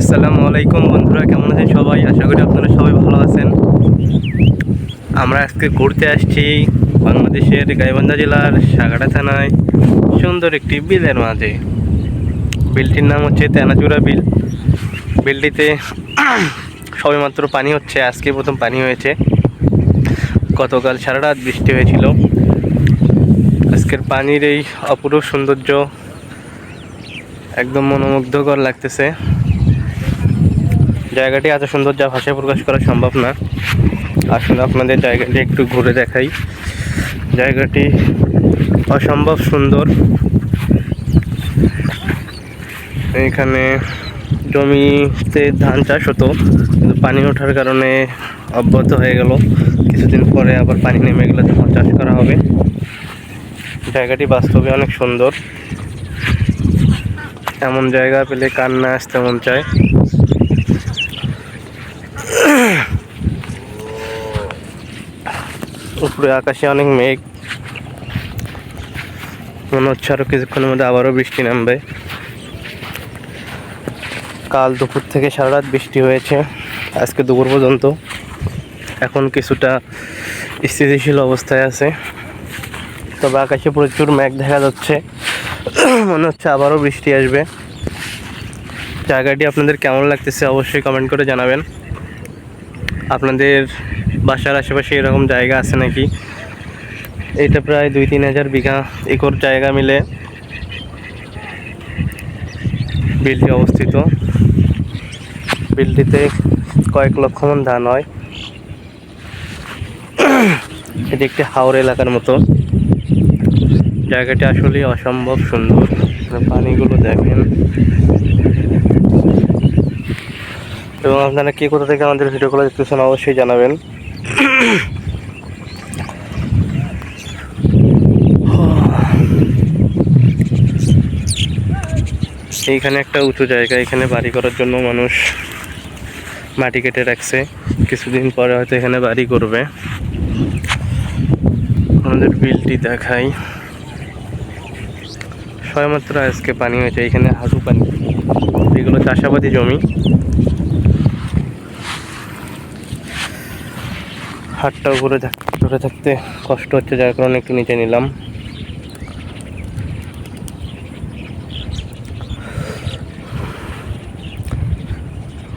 আসসালামু আলাইকুম বন্ধুরা, কেমন আছেন সবাই? আশা করি আপনারা সবাই ভালো আছেন। আমরা আজকে ঘুরতে আসছি বাংলাদেশের গাইবান্ধা জেলার সাগাড়া থানায় সুন্দর একটি বিলের মাঝে। বিলটির নাম হচ্ছে তেনাচুরা বিল। বিলটিতে সবেমাত্র পানি হচ্ছে, আজকে প্রথম পানি হয়েছে। গতকাল সারা রাত বৃষ্টি হয়েছিল। আজকের পানির এই অপরূপ সৌন্দর্য একদম মনোমুগ্ধকর লাগতেছে। জায়গাটি এত সুন্দর যা ভাষায় প্রকাশ করা সম্ভব না। আসলে আপনাদের জায়গাটি একটু ঘুরে দেখাই। জায়গাটি অসম্ভব সুন্দর। এখানে জমিতে ধান চাষ হতো, কিন্তু পানি ওঠার কারণে অব্যাহত হয়ে গেল। কিছুদিন পরে আবার পানি নেমে গেলে তখন চাষ করা হবে। জায়গাটি বাস্তবে অনেক সুন্দর। এমন জায়গা পেলে কান্না আসতে মন চায়। উপরে আকাশে অনেক মেঘ, মনে হচ্ছে আরো কিছুক্ষণের মধ্যে আবারও বৃষ্টি নামবে। কাল দুপুর থেকে সারা রাত বৃষ্টি হয়েছে, আজকে দুপুর পর্যন্ত। এখন কিছুটা স্থিতিশীল অবস্থায় আছে, তবে আকাশে প্রচুর মেঘ দেখা যাচ্ছে। মনে হচ্ছে আবারও বৃষ্টি আসবে। জায়গাটি আপনাদের কেমন লাগতেছে অবশ্যই কমেন্ট করে জানাবেন। আপনাদের বাসার আশেপাশে এরকম জায়গা আছে নাকি? এটা প্রায় 2-3 হাজার বিঘা একর জায়গা মিলে বিলটি অবস্থিত। বিলটিতে কয়েক লক্ষ মণ ধান হয়। এটি একটি হাওর এলাকার মতো। জায়গাটি আসলে অসম্ভব সুন্দর। পানিগুলো দেখেন। এবং আপনারা কে কোথা থেকে আমাদের ভিডিওগুলো দেখতেছেন অবশ্যই জানাবেন। এইখানে একটা উঁচু জায়গা, এখানে বাড়ি করার জন্য মানুষ মাটি কেটে রাখছে। কিছুদিন পরে হয়তো এখানে বাড়ি করবে। আমাদের বিলটি দেখাই। সবেমাত্র আজকে পানি হয়েছে, এখানে হাঁটু পানি। এগুলো চাষাবাদী জমি। হাতটা উপরে ধরে থাকতে কষ্ট হচ্ছে, যার কারণে একটু নিচে নিলাম।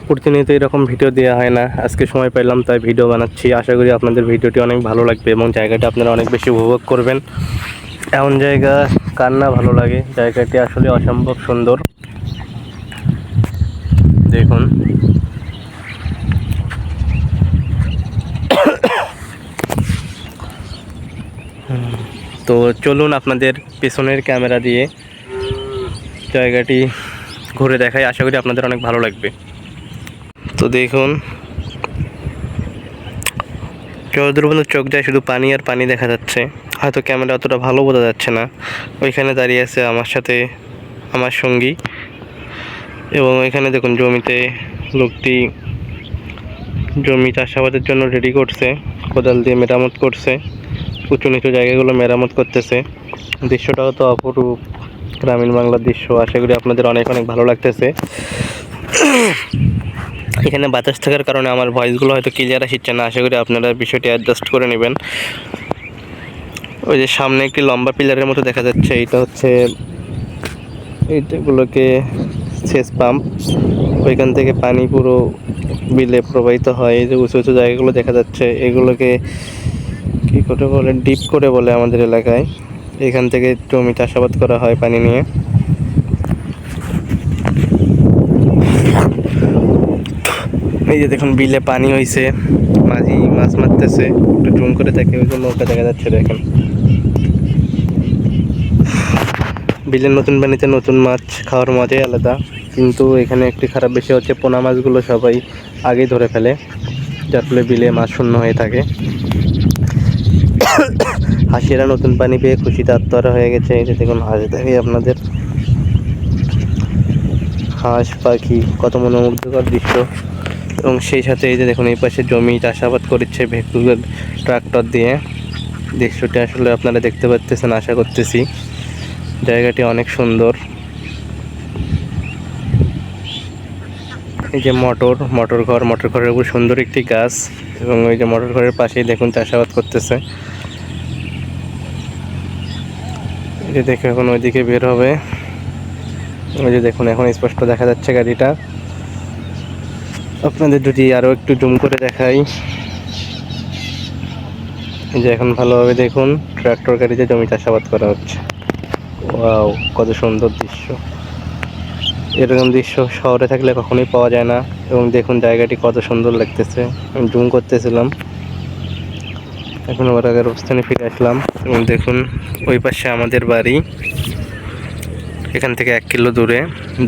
প্রতিনিয়ত এরকম ভিডিও দেওয়া হয় না, আজকে সময় পেলাম তাই ভিডিও বানাচ্ছি। আশা করি আপনাদের ভিডিওটি অনেক ভালো লাগবে এবং জায়গাটা আপনারা অনেক বেশি উপভোগ করবেন। এমন জায়গা কার না ভালো লাগে? জায়গাটি আসলে অসম্ভব সুন্দর। দেখুন, তো চলুন আপনাদের পেছনের ক্যামেরা দিয়ে জায়গাটি ঘুরে দেখাই। আশা করি আপনাদের অনেক ভালো লাগবে। তো দেখুন, যতদূর পর্যন্ত চোখ যায় শুধু পানি আর পানি দেখা যাচ্ছে। হয়তো ক্যামেরা অতটা ভালো বোঝা যাচ্ছে না। ওইখানে দাঁড়িয়ে আছে আমার সাথে আমার সঙ্গী, এবং ওইখানে দেখুন জমিতে লোকটি জমি চাষাবাদের জন্য রেডি করছে, কোদাল দিয়ে মেরামত করছে। উঁচু নিচু জায়গাগুলো মেরামত করতেছে। দৃশ্যটাও তো অপরূপ, গ্রামীণ বাংলার দৃশ্য। আশা করি আপনাদের অনেক অনেক ভালো লাগতেছে। এখানে বাতাস থাকার কারণে আমার ভয়েসগুলো হয়তো ক্লিয়ার আসছে না। আশা করি আপনারা বিষয়টি অ্যাডজাস্ট করে নেবেন। ওই যে সামনে একটি লম্বা পিলারের মতো দেখা যাচ্ছে, এটা হচ্ছে এইগুলোকে সেচ পাম্প। ওইখান থেকে পানি পুরো বিলে প্রবাহিত হয়। এই যে উঁচু উঁচু জায়গাগুলো দেখা যাচ্ছে, এগুলোকে কী করে বলে, ডিপ করে বলে আমাদের এলাকায়। এখান থেকে জমি চাষাবাদ করা হয় পানি নিয়ে। এই যে দেখুন বিলে পানি হয়েছে, মাঝি মাছ মারতেছে, একটু জুম করে থাকে, ওই যে নৌকা দেখা যাচ্ছে। দেখেন, বিলের নতুন পানিতে নতুন মাছ খাওয়ার মজাই আলাদা। কিন্তু এখানে একটি খারাপ বিষয় হচ্ছে, পোনা মাছগুলো সবাই আগেই ধরে ফেলে, যার ফলে বিলে মাছ শূন্য হয়ে থাকে। হাঁসেরা নতুন পানি পেয়ে খুশিতে আত্মহারা হয়ে গেছে। এই যে দেখুন হাঁস দেখে আপনাদের, হাঁস পাখি, কত মনোমুগ্ধকর দৃশ্য। এবং সেই সাথে এই যে দেখুন এই পাশে জমি চাষাবাদ করছে ভেহিকুলার ট্রাক্টর দিয়ে। দৃশ্যটি আসলে আপনারা দেখতে পাচ্ছেন আশা করতেছি। জায়গাটি অনেক সুন্দর। এই যে মোটর ঘরের উপর সুন্দর একটি গাছ, এবং ওই যে মোটর ঘরের পাশেই দেখুন চাষাবাদ করতেছে। এই যে দেখে এখন ওইদিকে বের হবে। ওই যে দেখুন এখন স্পষ্ট দেখা যাচ্ছে গাড়িটা। আপনাদের যদি আরো একটু জুম করে দেখাই, এই যে এখন ভালোভাবে দেখুন ট্রাক্টর গাড়িতে জমি চাষাবাদ করা হচ্ছে। ওয়াও, কত সুন্দর দৃশ্য! এরকম দৃশ্য শহরে থাকলে কখনোই পাওয়া যায় না। এবং দেখুন জায়গাটি কত সুন্দর লাগতেছে। আমি জুম করতেছিলাম, এখন আবার আগের অবস্থানে ফিরে আসলাম। এবং দেখুন ওই পাশে আমাদের বাড়ি, এখান থেকে 1 কিলো দূরে।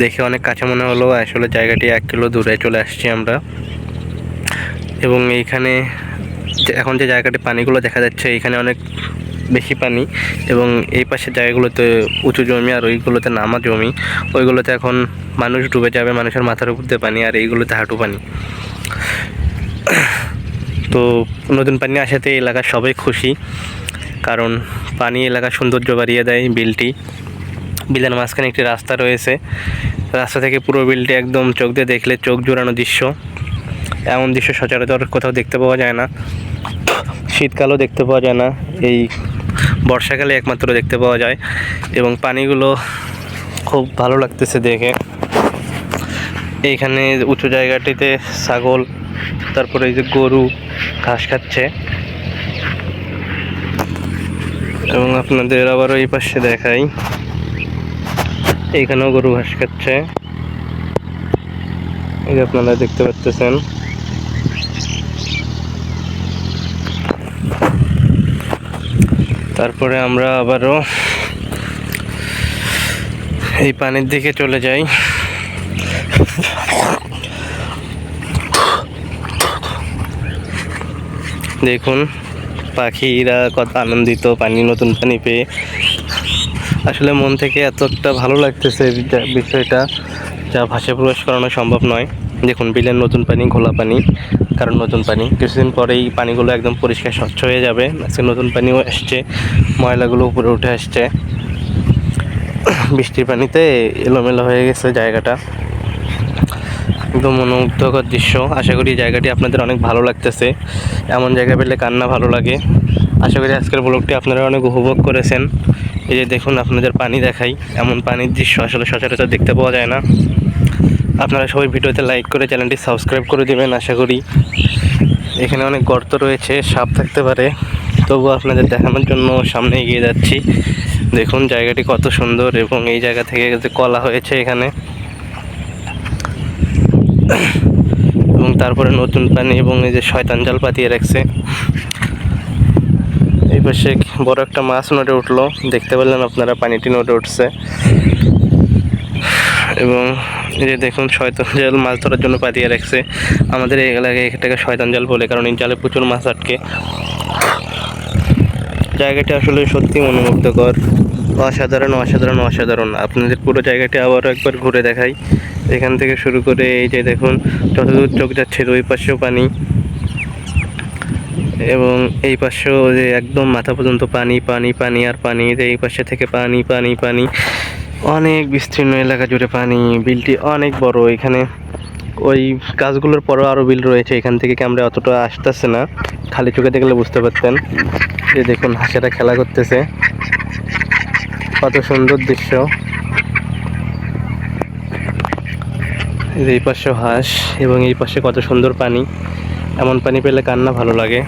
দেখে অনেক কাছে মনে হলো, আসলে জায়গাটি 1 কিলো দূরে চলে আসছি আমরা। এবং এইখানে এখন যে জায়গাটি পানিগুলো দেখা যাচ্ছে, এইখানে অনেক বেশি পানি, এবং এই পাশের জায়গাগুলোতে উঁচু জমি, আর ওইগুলোতে নামা জমি। ওইগুলোতে এখন মানুষ ডুবে যাবে, মানুষের মাথার উপর দিয়ে পানি, আর এইগুলোতে হাঁটু পানি। তো নতুন পানি আসাতে এলাকার সবাই খুশি, কারণ পানি এলাকার সৌন্দর্য বাড়িয়ে দেয়। বিলের মাঝখানে একটি রাস্তা রয়েছে, রাস্তা থেকে পুরো বিলটি একদম চোখ দিয়ে দেখলে চোখ জোড়ানো দৃশ্য। এমন দৃশ্য সচরাচর কোথাও দেখতে পাওয়া যায় না, শীতকালেও দেখতে পাওয়া যায় না, এই বর্ষাকালে একমাত্র দেখতে পাওয়া যায়। এবং পানিগুলো খুব ভালো লাগতেছে দেখে। এইখানে উঁচু জায়গাটিতে ছাগল, তারপরে এই যে গরু ঘাস খাচ্ছে। এবং আপনাদের আবার এই পাশে দেখাই, এইখানেও গরু ঘাস খাচ্ছে, এই যে আপনারা দেখতে পাচ্ছেন। তারপরে আমরা আবারও এই পানির দিকে চলে যাই। দেখুন পাখিরা কত আনন্দিত নতুন পানি পেয়ে। আসলে মন থেকে এতটা ভালো লাগতেছে বিষয়টা, যা ভাষায় প্রকাশ করানো সম্ভব নয়। দেখুন বিলের নতুন পানি, ঘোলা পানি, কারণ নতুন পানি কিছুদিন পরেই পানিগুলো একদম পরিষ্কার স্বচ্ছ হয়ে যাবে। আজকে নতুন পানিও আসছে, ময়লাগুলো উপরে উঠে আসছে। বৃষ্টির পানিতে এলোমেলো হয়ে গেছে জায়গাটা, একদম মনোমুগ্ধকর দৃশ্য। আশা করি জায়গাটি আপনাদের অনেক ভালো লাগতেছে। এমন জায়গা পেলে কান্না ভালো লাগে। আশা করি আজকের ব্লগটি আপনারা অনেক উপভোগ করেছেন। এই যে দেখুন আপনাদের পানি দেখাই, এমন পানির দৃশ্য আসলে সচরাচর দেখতে পাওয়া যায় না। আপনারা সবাই ভিডিওতে লাইক করে চ্যানেলটি সাবস্ক্রাইব করে দেবেন আশা করি। এখানে অনেক গর্ত রয়েছে, সাপ থাকতে পারে, তবুও আপনাদের দেখানোর জন্য সামনে এগিয়ে যাচ্ছি। দেখুন জায়গাটি কত সুন্দর, এবং এই জায়গা থেকে যে কলা হয়েছে এখানে। এবং তারপরে নতুন পানি, এবং এই যে শয়তান জাল পাতিয়ে রাখছে। এই পাশে বড় একটা মাছ নড়ে উঠলো, দেখতে পেলেন আপনারা, পানিটি নড়ে উঠছে। এবং এই যে দেখুন শয়তান জাল মাছ ধরার জন্য পাতিয়ে রাখছে। আমাদের এই এলাকায় এটাকে শয়তান জাল বলে, কারণ এই জালে প্রচুর মাছ আটকে। জায়গাটি আসলে সত্যি মনোমুগ্ধকর, অসাধারণ অসাধারণ অসাধারণ। আপনাদের পুরো জায়গাটি আবারও একবার ঘুরে দেখাই। এখান থেকে শুরু করে এই যে দেখুন যতদূর চোখ যাচ্ছে ওই পাশেও পানি, এবং এই পাশেও যে একদম মাথা পর্যন্ত পানি পানি পানি আর পানি। এই পাশে থেকে পানি পানি পানি, অনেক বিস্তীর্ণ এলাকা জুড়ে পানি। বিলটি অনেক বড়, এখানে ওই গাছগুলোর পরও আরও বিল রয়েছে। এখান থেকে ক্যামেরা অতটা আসতেছে না, খালি চোখে দেখলে বুঝতে পারতেন। এই দেখুন হাঁসেরা খেলা করতেছে, কত সুন্দর দৃশ্য। এই পাশে হাঁস, এবং এই পাশে কত সুন্দর পানি। এমন পানি পেলে কান্না ভালো লাগে।